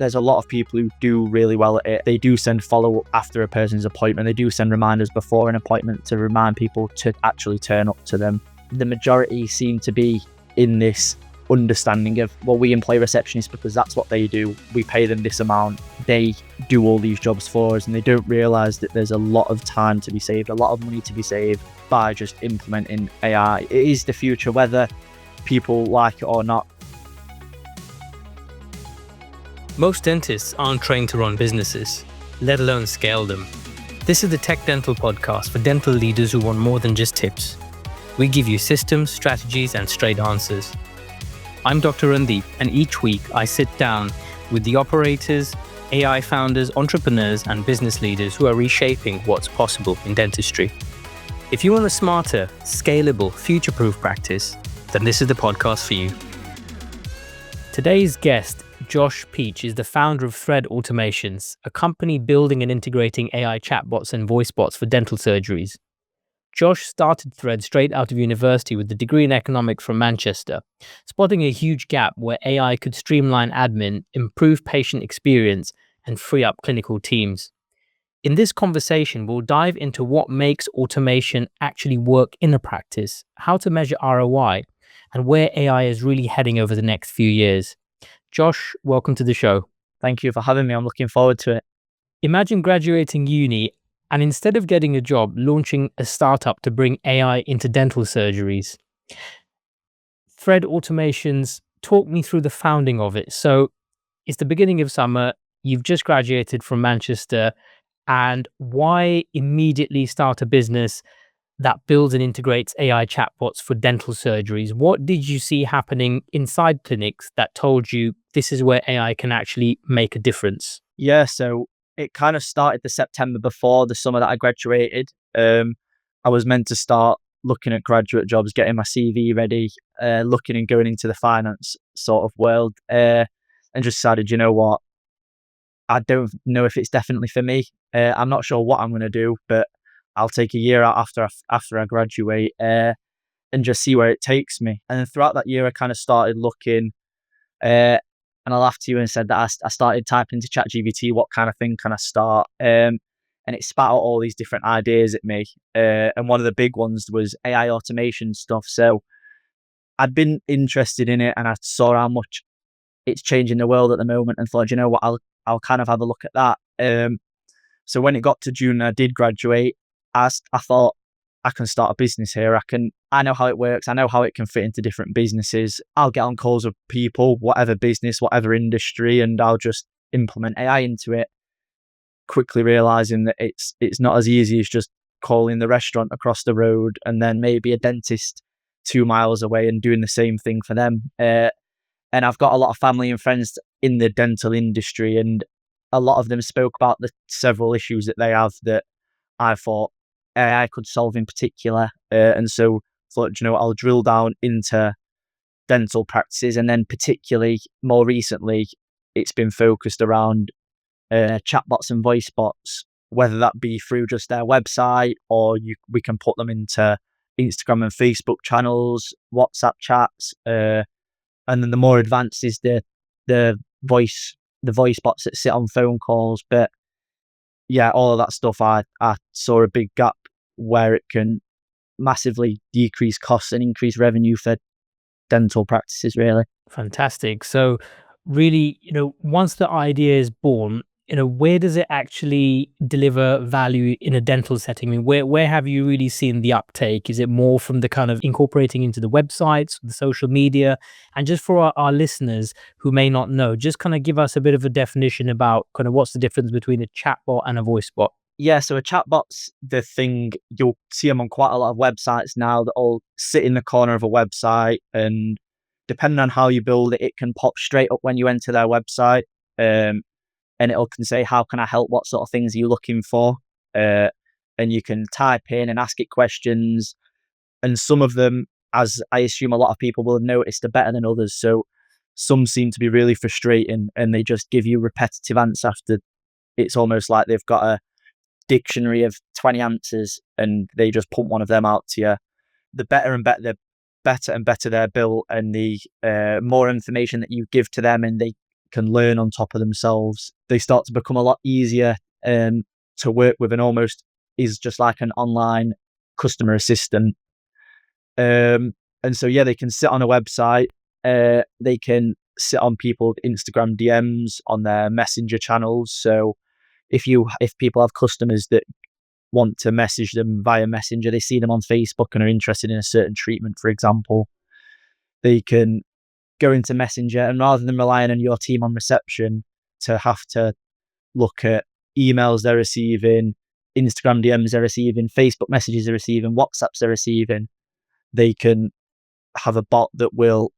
there's a lot of people who do really well at it. They do send follow-up after a person's appointment. They do send reminders before an appointment to remind people to actually turn up to them. The majority seem to be in this understanding of, well, we employ receptionists because that's what they do. We pay them this amount. They do all these jobs for us, and they don't realise that there's a lot of time to be saved, a lot of money to be saved by just implementing AI. It is the future, whether people like it or not. Most dentists aren't trained to run businesses, let alone scale them. This is the TechDental Podcast for dental leaders who want more than just tips. We give you systems, strategies, and straight answers. I'm Dr. Randeep, and each week I sit down with the operators, AI founders, entrepreneurs, and business leaders who are reshaping what's possible in dentistry. If you want a smarter, scalable, future-proof practice, then this is the podcast for you. Today's guest, Josh Peach, is the founder of Thread Automations, a company building and integrating AI chatbots and voicebots for dental surgeries. Josh started Thread straight out of university with a degree in economics from Manchester, spotting a huge gap where AI could streamline admin, improve patient experience, and free up clinical teams. In this conversation, we'll dive into what makes automation actually work in a practice, how to measure ROI, and where AI is really heading over the next few years. Josh, welcome to the show. Thank you for having me. I'm looking forward to it. Imagine graduating uni and instead of getting a job, launching a startup to bring AI into dental surgeries. Thread Automations, talk me through the founding of it. So it's the beginning of summer, you've just graduated from Manchester, and why immediately start a business that builds and integrates AI chatbots for dental surgeries? What did you see happening inside clinics that told you this is where AI can actually make a difference? Yeah, so it kind of started the September before the summer that I graduated. I was meant to start looking at graduate jobs, getting my CV ready, looking and going into the finance sort of world, and just decided, you know what, I don't know if it's definitely for me. I'm not sure what I'm going to do, but I'll take a year out after I graduate and just see where it takes me. And then throughout that year, I kind of started looking, and I laughed to you and said that I started typing into ChatGPT, what kind of thing can I start? And it spat out all these different ideas at me. And one of the big ones was AI automation stuff. So I'd been interested in it, and I saw how much it's changing the world at the moment, and thought, you know what, I'll kind of have a look at that. So when it got to June, I did graduate. I thought, I can start a business here. I know how it works. I know how it can fit into different businesses. I'll get on calls with people, whatever business, whatever industry, and I'll just implement AI into it. Quickly realizing that it's not as easy as just calling the restaurant across the road and then maybe a dentist 2 miles away and doing the same thing for them. And I've got a lot of family and friends in the dental industry, and a lot of them spoke about the several issues that they have that I thought AI could solve in particular. And so thought, you know, I'll drill down into dental practices, and then particularly more recently, it's been focused around chatbots and voicebots, whether that be through just their website, or we can put them into Instagram and Facebook channels, WhatsApp chats, and then the more advanced is the voice bots that sit on phone calls. But yeah, all of that stuff, I saw a big gap where it can massively decrease costs and increase revenue for dental practices, really. Fantastic. So really, once the idea is born, where does it actually deliver value in a dental setting? I mean, where have you really seen the uptake? Is it more from the kind of incorporating into the websites, the social media? And just for our listeners who may not know, just kind of give us a bit of a definition about kind of what's the difference between a chatbot and a voicebot. Yeah, so a chatbot's the thing, you'll see them on quite a lot of websites now that all sit in the corner of a website, and depending on how you build it, it can pop straight up when you enter their website. And it can say, how can I help? What sort of things are you looking for? And you can type in and ask it questions. And some of them, as I assume a lot of people will have noticed, are better than others. So some seem to be really frustrating, and they just give you repetitive answers after. It's almost like they've got a dictionary of 20 answers and they just pump one of them out to you. The better and better they're built, and the more information that you give to them and they can learn on top of themselves. They start to become a lot easier to work with, and almost is just like an online customer assistant. And so, yeah, they can sit on a website. They can sit on people's Instagram DMs, on their messenger channels. So if people have customers that want to message them via messenger, they see them on Facebook and are interested in a certain treatment, for example, they can go into messenger, and rather than relying on your team on reception to have to look at emails they're receiving, Instagram DMs they're receiving, Facebook messages they're receiving, WhatsApps they're receiving, they can have a bot that will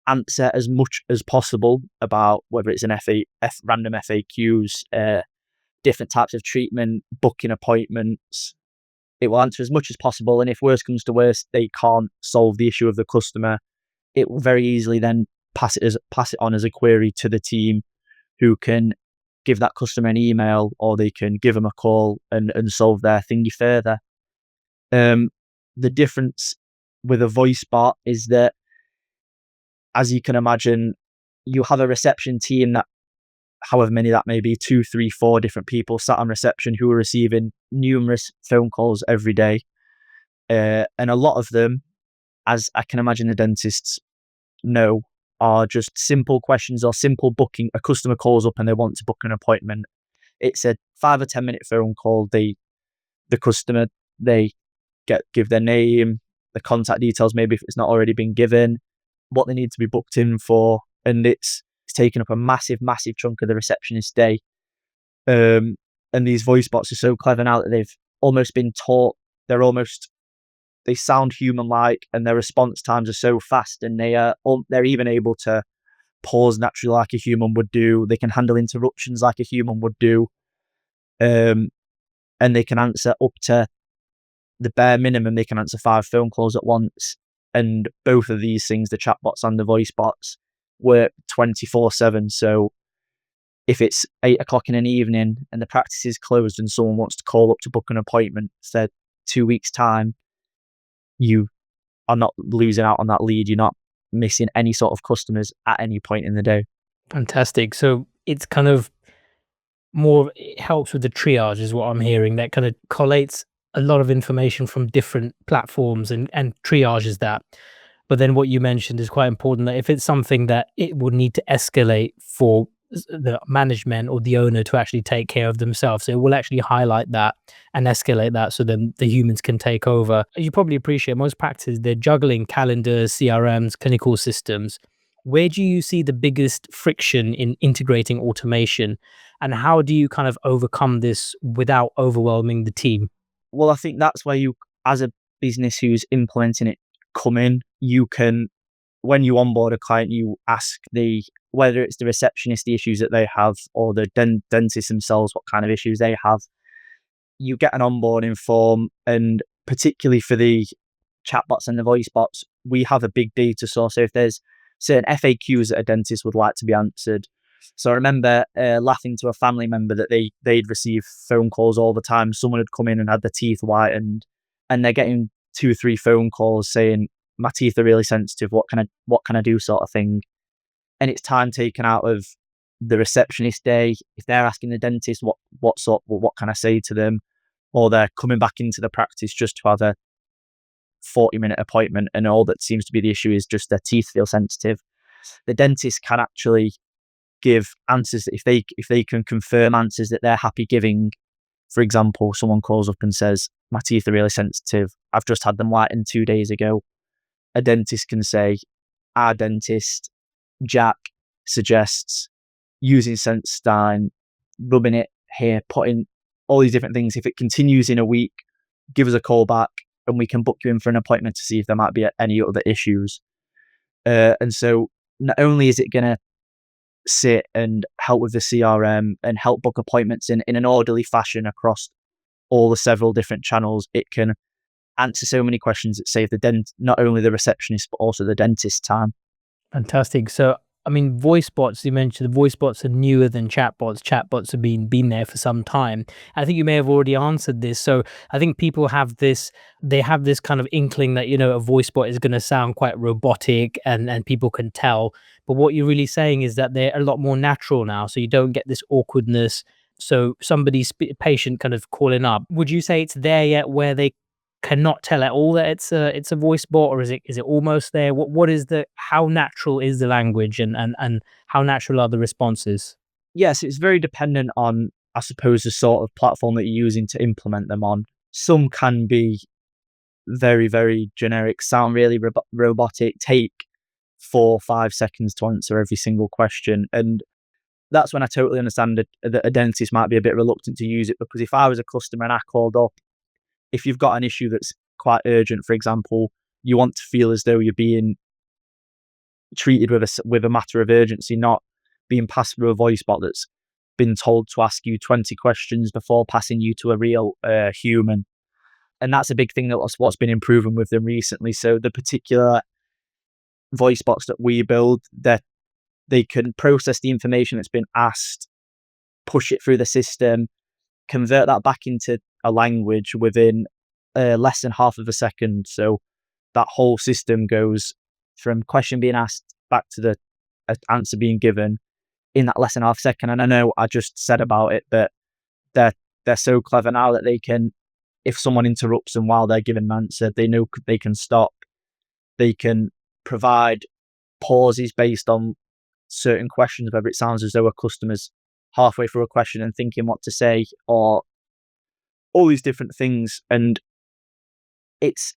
answer as much as possible about whether it's an random FAQs, different types of treatment, booking appointments. It will answer as much as possible, and if worse comes to worse, they can't solve the issue of the customer, it will very easily then pass it on as a query to the team, who can give that customer an email, or they can give them a call and solve their thingy further. The difference with a voice bot is that, as you can imagine, you have a reception team that, however many that may be, 2, 3, 4 different people sat on reception who are receiving numerous phone calls every day. And a lot of them, as I can imagine the dentists know, are just simple questions or simple booking. A customer calls up and they want to book an appointment. It's a 5 or 10 minute phone call. The customer, they give their name, the contact details, maybe if it's not already been given, what they need to be booked in for, and it's taken up a massive chunk of the receptionist's day. And these voice bots are so clever now that they've almost been taught. They sound human-like, and their response times are so fast, and they're even able to pause naturally like a human would do. They can handle interruptions like a human would do, and they can answer up to the bare minimum. They can answer 5 phone calls at once, and both of these things, the chatbots and the voice bots, work 24/7. So if it's 8 o'clock in an evening and the practice is closed and someone wants to call up to book an appointment for 2 weeks' time, you are not losing out on that lead. You're not missing any sort of customers at any point in the day. Fantastic. So it's kind of it helps with the triage, is what I'm hearing. That kind of collates a lot of information from different platforms and triages that. But then what you mentioned is quite important, that if it's something that it would need to escalate for the management or the owner to actually take care of themselves, so it will actually highlight that and escalate that, so then the humans can take over. You probably appreciate most practices, they're juggling calendars, CRMs, clinical systems. Where do you see the biggest friction in integrating automation, and how do you kind of overcome this without overwhelming the team? Well, I think that's where you, as a business who's implementing it, come in. You can, when you onboard a client, you ask whether it's the receptionist, the issues that they have, or the dentist themselves, what kind of issues they have. You get an onboarding form, and particularly for the chatbots and the voice bots, we have a big data source. So if there's certain FAQs that a dentist would like to be answered. So I remember laughing to a family member that they'd receive phone calls all the time. Someone had come in and had their teeth whitened, and they're getting 2, 3 phone calls saying, my teeth are really sensitive, what can I do, sort of thing. And it's time taken out of the receptionist day. If they're asking the dentist what can I say to them, or they're coming back into the practice just to have a 40-minute appointment, and all that seems to be the issue is just their teeth feel sensitive, the dentist can actually give answers if they can confirm answers that they're happy giving. For example, someone calls up and says, my teeth are really sensitive, I've just had them whitened 2 days ago. A dentist can say, our dentist Jack suggests using Senstein, rubbing it here, putting all these different things. If it continues in a week, give us a call back and we can book you in for an appointment to see if there might be any other issues. And so not only is it going to sit and help with the CRM and help book appointments in an orderly fashion across all the several different channels, it can answer so many questions that save not only the receptionist but also the dentist time. Fantastic. So I mean, voice bots, you mentioned the voice bots are newer than chatbots. Chatbots have been there for some time. I think you may have already answered this. So I think people have this, they have this kind of inkling that, a voice bot is going to sound quite robotic and people can tell. But what you're really saying is that they're a lot more natural now. So you don't get this awkwardness. So somebody's patient kind of calling up. Would you say it's there yet where they cannot tell at all that it's a voice bot, or is it almost there? What is the how natural is the language, and how natural are the responses? Yes, it's very dependent on, I suppose, the sort of platform that you're using to implement them on. Some can be very, very generic, sound really robotic, take 4 or 5 seconds to answer every single question. And that's when I totally understand that a dentist might be a bit reluctant to use it, because if I was a customer and I called up, if you've got an issue that's quite urgent, for example, you want to feel as though you're being treated with a matter of urgency, not being passed through a voice bot that's been told to ask you 20 questions before passing you to a real human. And that's a big thing that's what's been improving with them recently. So the particular voice bots that we build, that they can process the information that's been asked, push it through the system, convert that back into a language within less than half of a second. So that whole system goes from question being asked back to the answer being given in that less than half second. And I know I just said about it, but they're so clever now that they can, if someone interrupts them while they're giving an answer, they know they can stop. They can provide pauses based on certain questions, whether it sounds as though a customer's halfway through a question and thinking what to say, or all these different things. And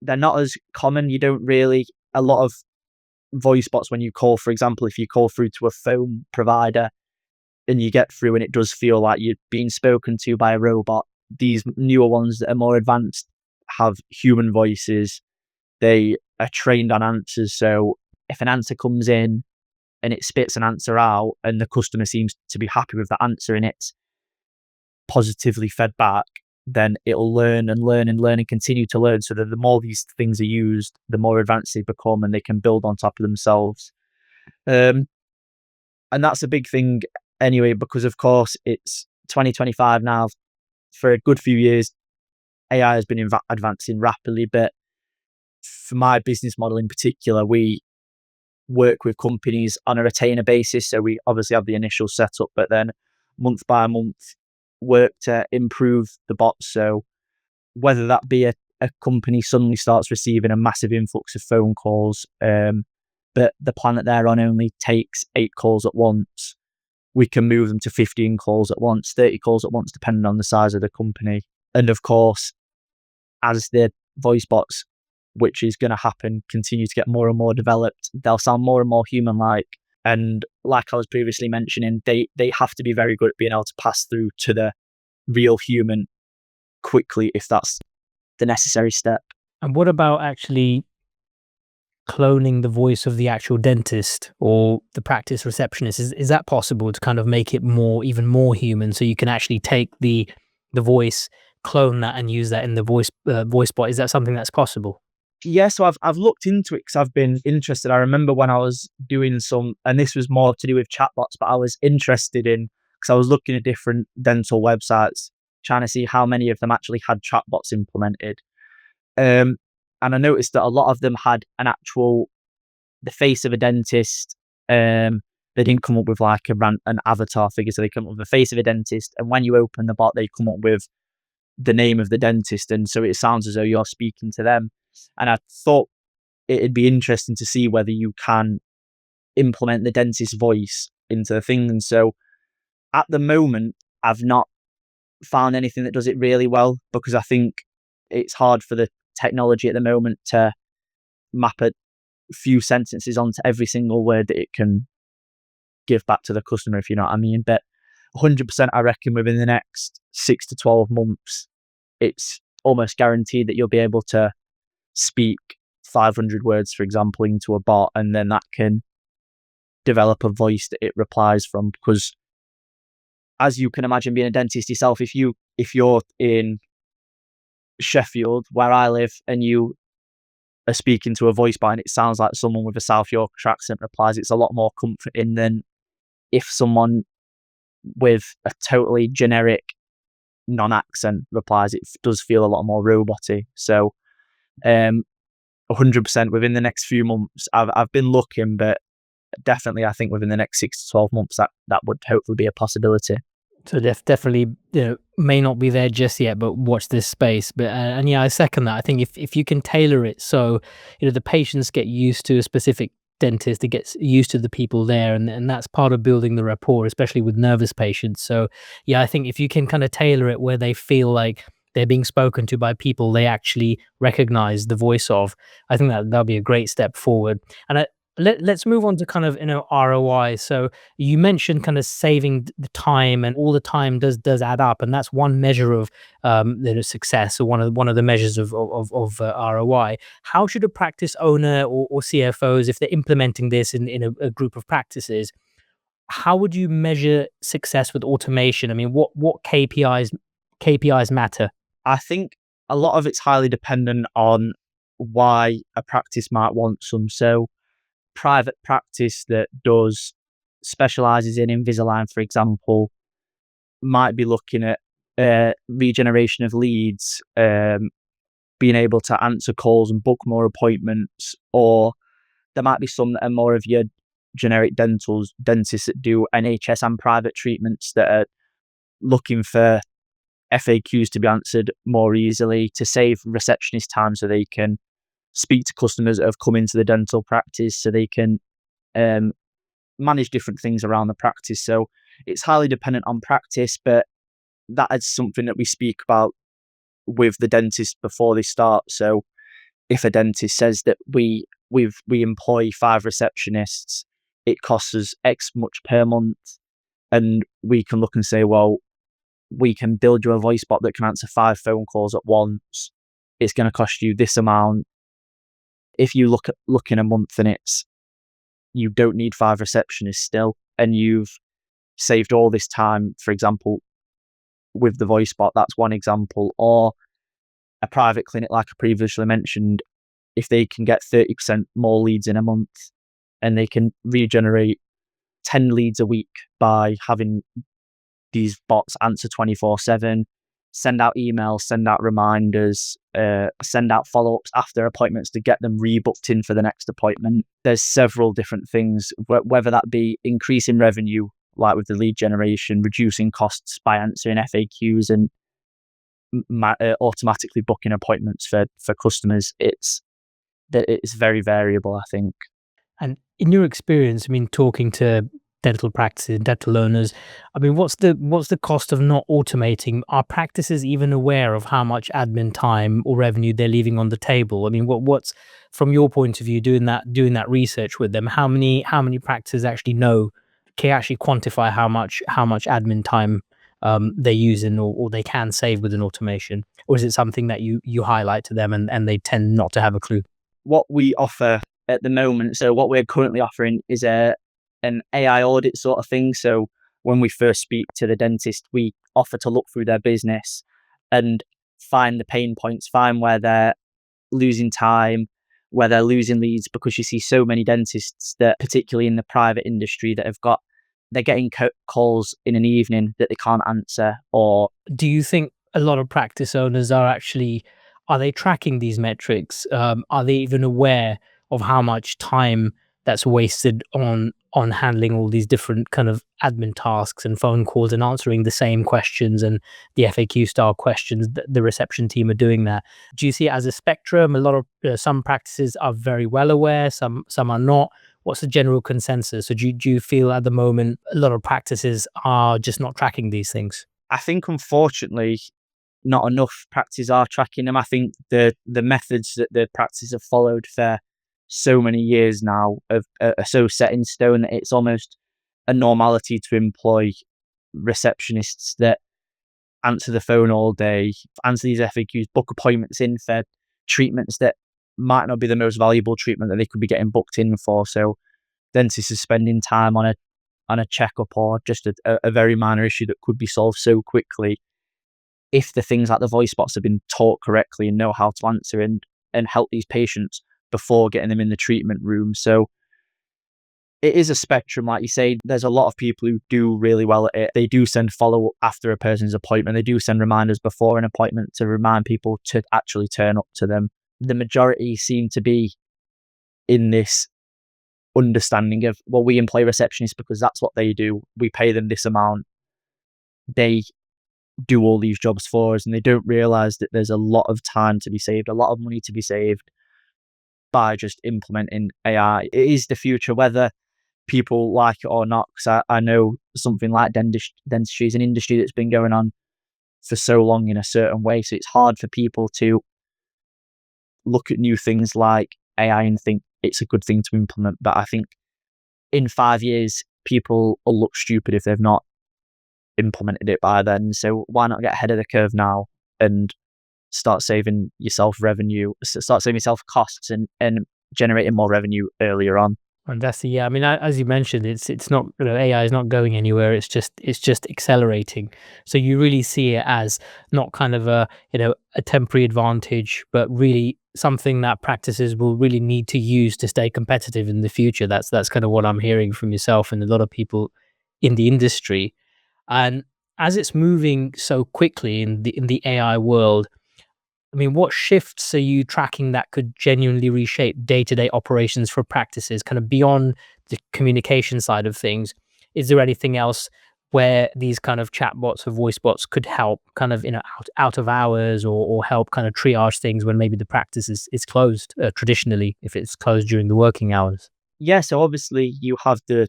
they're not as common. You don't really, a lot of voice bots, when you call, for example, if you call through to a phone provider and you get through and it does feel like you're being spoken to by a robot, these newer ones that are more advanced have human voices. They are trained on answers. So if an answer comes in and it spits an answer out and the customer seems to be happy with the answer and it's positively fed back, then it'll learn and learn and learn and continue to learn. So that the more these things are used, the more advanced they become and they can build on top of themselves. And that's a big thing anyway, because of course it's 2025 now. For a good few years, AI has been advancing rapidly, but for my business model in particular, we work with companies on a retainer basis. So we obviously have the initial setup, but then month by month work to improve the bots. So whether that be a company suddenly starts receiving a massive influx of phone calls, but the plan that they're on only takes 8 calls at once, we can move them to 15 calls at once, 30 calls at once, depending on the size of the company. And of course, as the voice bots, which is going to happen, continue to get more and more developed, they'll sound more and more human-like. And like I was previously mentioning, they have to be very good at being able to pass through to the real human quickly if that's the necessary step. And what about actually cloning the voice of the actual dentist or the practice receptionist? Is that possible to kind of make it even more human, so you can actually take the voice, clone that, and use that in the voice bot? Is that something that's possible? Yeah, so I've looked into it because I've been interested. I remember when I was doing some, and this was more to do with chatbots, but I was interested in, because I was looking at different dental websites, trying to see how many of them actually had chatbots implemented. And I noticed that a lot of them had the face of a dentist. They didn't come up with like an avatar figure, so they come up with the face of a dentist. And when you open the bot, they come up with the name of the dentist. And so it sounds as though you're speaking to them. And I thought it'd be interesting to see whether you can implement the dentist's voice into the thing. And so at the moment, I've not found anything that does it really well, because I think it's hard for the technology at the moment to map a few sentences onto every single word that it can give back to the customer, if you know what I mean. But 100%, I reckon within the next 6 to 12 months, it's almost guaranteed that you'll be able to speak 500 words, for example, into a bot, and then that can develop a voice that it replies from. Because as you can imagine, being a dentist yourself, if you're in Sheffield, where I live, and you are speaking to a voice bot and it sounds like someone with a South Yorkshire accent replies, it's a lot more comforting than if someone with a totally generic non-accent replies. It does feel a lot more roboty. So 100% within the next few months, I've been looking, but definitely I think within the next 6 to 12 months that would hopefully be a possibility. So definitely, may not be there just yet, but watch this space. But and yeah, I second that. I think if you can tailor it so the patients get used to a specific dentist, it gets used to the people there, and that's part of building the rapport, especially with nervous patients. So yeah, I think if you can kind of tailor it where they feel like they're being spoken to by people they actually recognize the voice of, I think that'll be a great step forward. And let's move on to kind of ROI. So you mentioned kind of saving the time, and all the time does add up, and that's one measure of success, or one of the measures of ROI. How should a practice owner or CFOs, if they're implementing this in a group of practices, how would you measure success with automation? I mean, what KPIs matter? I think a lot of it's highly dependent on why a practice might want some. So private practice that specializes in Invisalign, for example, might be looking at regeneration of leads, being able to answer calls and book more appointments, or there might be some that are more of your generic dentists that do NHS and private treatments that are looking for FAQs to be answered more easily to save receptionist time so they can speak to customers that have come into the dental practice, so they can manage different things around the practice. So it's highly dependent on practice, but that is something that we speak about with the dentist before they start. So if a dentist says that we employ 5 receptionists, it costs us X much per month, and we can look and say, well, we can build you a voice bot that can answer 5 phone calls at once. It's going to cost you this amount. If you look in a month and you don't need 5 receptionists still, and you've saved all this time, for example, with the voice bot, that's one example. Or a private clinic, like I previously mentioned, if they can get 30% more leads in a month, and they can regenerate 10 leads a week by having these bots answer 24/7, send out emails, send out reminders, send out follow-ups after appointments to get them rebooked in for the next appointment. There's several different things, whether that be increasing revenue, like with the lead generation, reducing costs by answering FAQs and automatically booking appointments for customers. It's very variable, I think. And in your experience, I mean, talking to dental practices, dental owners, I mean, what's the cost of not automating? Are practices even aware of how much admin time or revenue they're leaving on the table? I mean, what's from your point of view, doing that research with them? How many practices actually can actually quantify how much admin time they're using, or they can save with an automation? Or is it something that you highlight to them and they tend not to have a clue? What we offer at the moment, so what we're currently offering is an AI audit sort of thing. So when we first speak to the dentist, we offer to look through their business and find the pain points, find where they're losing time, where they're losing leads, because you see so many dentists that, particularly in the private industry, that they're getting calls in an evening that they can't answer. Or do you think a lot of practice owners are they tracking these metrics? Are they even aware of how much time that's wasted on handling all these different kind of admin tasks and phone calls and answering the same questions and the FAQ style questions? The reception team are doing that. Do you see it as a spectrum? A lot of some practices are very well aware, some are not. What's the general consensus? So do you feel at the moment a lot of practices are just not tracking these things? I think, unfortunately, not enough practices are tracking them. I think the methods that the practices have followed for so many years now are so set in stone that it's almost a normality to employ receptionists that answer the phone all day, answer these FAQs, book appointments in for treatments that might not be the most valuable treatment that they could be getting booked in for. So dentists are spending time on a checkup or just a very minor issue that could be solved so quickly if the things like the voice bots have been taught correctly and know how to answer and help these patients before getting them in the treatment room. So it is a spectrum, like you say. There's a lot of people who do really well at it. They do send follow-up after a person's appointment. They do send reminders before an appointment to remind people to actually turn up to them. The majority seem to be in this understanding of, well, we employ receptionists because that's what they do. We pay them this amount. They do all these jobs for us, and they don't realize that there's a lot of time to be saved, a lot of money to be saved by just implementing AI. It is the future, whether people like it or not, because I know something like dentistry is an industry that's been going on for so long in a certain way, so it's hard for people to look at new things like AI and think it's a good thing to implement. But I think in 5 years, people will look stupid if they've not implemented it by then. So why not get ahead of the curve now and start saving yourself revenue, start saving yourself costs, and generating more revenue earlier on. And that's the, yeah. I mean, as you mentioned, it's not, AI is not going anywhere. It's just accelerating. So you really see it as not kind of a temporary advantage, but really something that practices will really need to use to stay competitive in the future. That's kind of what I'm hearing from yourself and a lot of people in the industry. And as it's moving so quickly in the AI world, I mean, what shifts are you tracking that could genuinely reshape day-to-day operations for practices, kind of beyond the communication side of things? Is there anything else where these kind of chatbots or voice bots could help kind of, out of hours, or help kind of triage things when maybe the practice is closed, traditionally, if it's closed during the working hours? Yeah, so obviously you have the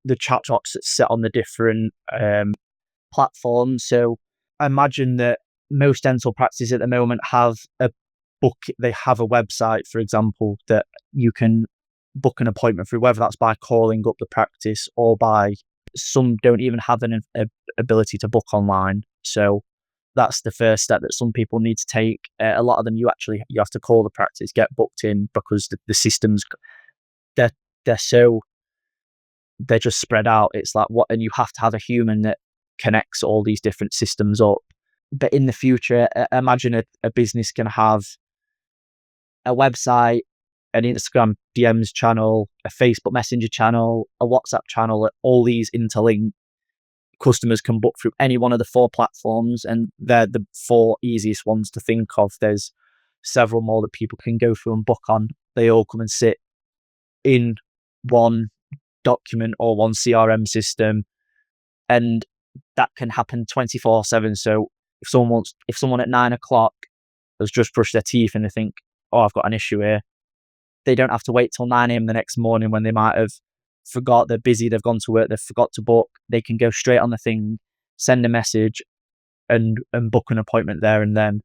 chatbots that sit on the different platforms. So I imagine that most dental practices at the moment have a website, for example, that you can book an appointment through, whether that's by calling up the practice or by, some don't even have an ability to book online. So that's the first step that some people need to take. A lot of them, you have to call the practice, get booked in, because the systems, they're just spread out. It's like, and you have to have a human that connects all these different systems up. But in the future, imagine a business can have a website, an Instagram DMs channel, a Facebook Messenger channel, a WhatsApp channel, all these interlinked. Customers can book through any one of the 4 platforms, and they're the 4 easiest ones to think of. There's several more that people can go through and book on. They all come and sit in one document or one CRM system, and that can happen 24/7. So if someone at 9 o'clock has just brushed their teeth and they think, oh, I've got an issue here, they don't have to wait till 9 a.m. the next morning when they might have forgot, they're busy, they've gone to work, they've forgot to book. They can go straight on the thing, send a message, and book an appointment there and then.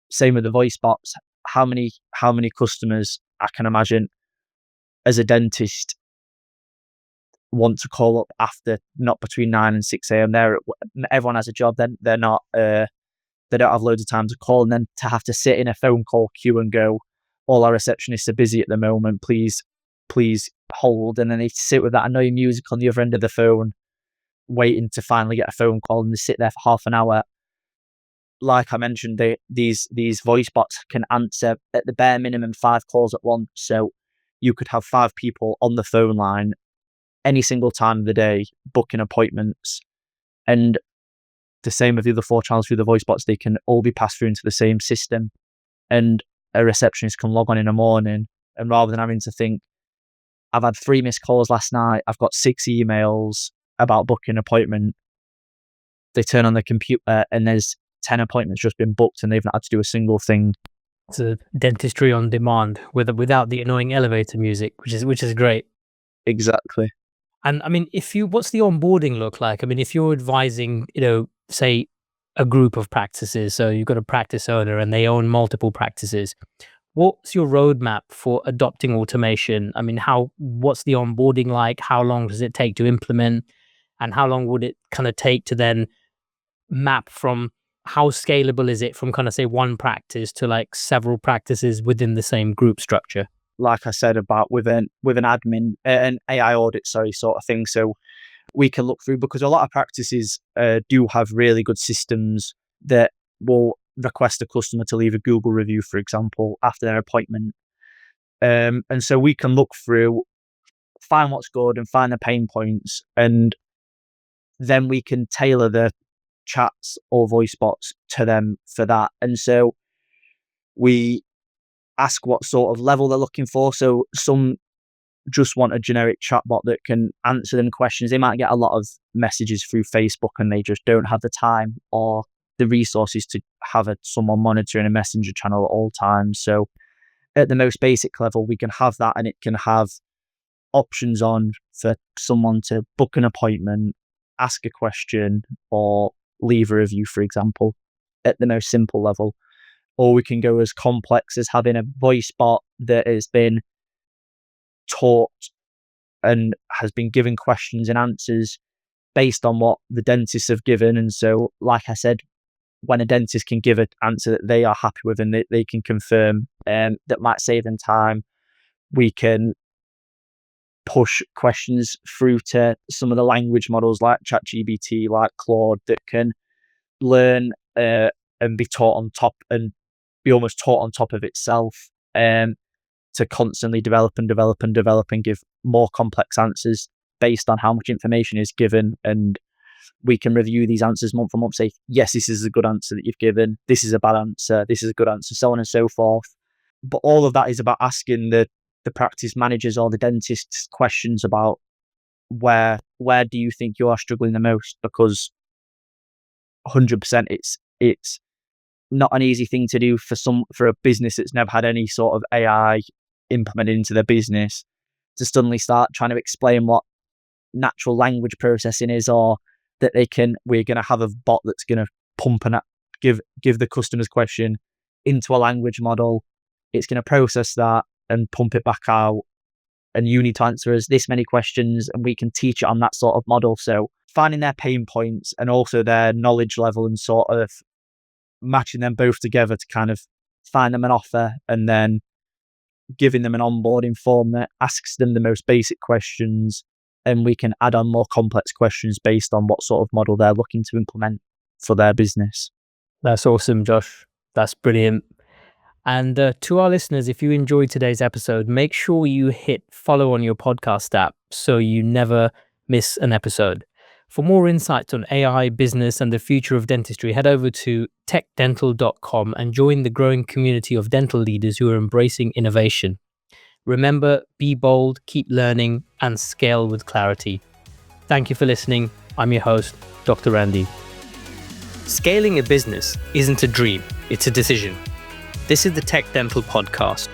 Same with the voice bots. How many customers, I can imagine, as a dentist, want to call up after, not between 9 and 6 a.m. Everyone has a job, then they're not they don't have loads of time to call, and then to have to sit in a phone call queue and go, all our receptionists are busy at the moment, please hold. And then they sit with that annoying music on the other end of the phone, waiting to finally get a phone call, and they sit there for half an hour. Like I mentioned, these voice bots can answer at the bare minimum 5 calls at once. So you could have 5 people on the phone line any single time of the day, booking appointments. And the same with the other 4 channels through the voice bots, they can all be passed through into the same system. And a receptionist can log on in the morning, and rather than having to think, I've had 3 missed calls last night, I've got 6 emails about booking an appointment, they turn on the computer and there's 10 appointments just been booked, and they've not had to do a single thing. It's a dentistry on demand without the annoying elevator music, which is great. Exactly. And I mean, what's the onboarding look like? I mean, if you're advising, say a group of practices, so you've got a practice owner and they own multiple practices, what's your roadmap for adopting automation? I mean, what's the onboarding like? How long does it take to implement? And how long would it kind of take to then map from, how scalable is it from kind of say one practice to like several practices within the same group structure? Like I said, about with an admin, an AI audit, sort of thing. So we can look through, because a lot of practices do have really good systems that will request a customer to leave a Google review, for example, after their appointment. And so we can look through, find what's good and find the pain points, and then we can tailor the chats or voice bots to them for that. And so we ask what sort of level they're looking for. So some just want a generic chatbot that can answer them questions. They might get a lot of messages through Facebook and they just don't have the time or the resources to have someone monitoring a messenger channel at all times. So at the most basic level, we can have that, and it can have options on for someone to book an appointment, ask a question, or leave a review, for example, at the most simple level. Or we can go as complex as having a voice bot that has been taught and has been given questions and answers based on what the dentists have given. And so, like I said, when a dentist can give an answer that they are happy with and they can confirm, that might save them time, we can push questions through to some of the language models like ChatGPT, like Claude, that can learn and be taught on top and be almost taught on top of itself, to constantly develop and give more complex answers based on how much information is given. And we can review these answers month for month, say, yes, this is a good answer that you've given, this is a bad answer, this is a good answer, so on and so forth. But all of that is about asking the practice managers or the dentists questions about where do you think you are struggling the most, because 100% it's not an easy thing to do for a business that's never had any sort of AI implemented into their business, to suddenly start trying to explain what natural language processing is, or that we're going to have a bot that's going to pump and give the customer's question into a language model. It's going to process that and pump it back out, and you need to answer us this many questions, and we can teach it on that sort of model. So finding their pain points and also their knowledge level and sort of matching them both together to kind of find them an offer, and then giving them an onboarding form that asks them the most basic questions, and we can add on more complex questions based on what sort of model they're looking to implement for their business. That's awesome, Josh. That's brilliant. And to our listeners, if you enjoyed today's episode, make sure you hit follow on your podcast app so you never miss an episode. For more insights on AI, business, and the future of dentistry, head over to techdental.com and join the growing community of dental leaders who are embracing innovation. Remember, be bold, keep learning, and scale with clarity. Thank you for listening. I'm your host, Dr. Randeep. Scaling a business isn't a dream, it's a decision. This is the TechDental Podcast.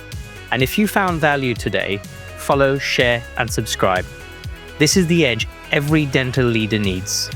And if you found value today, follow, share, and subscribe. This is the edge every dental leader needs.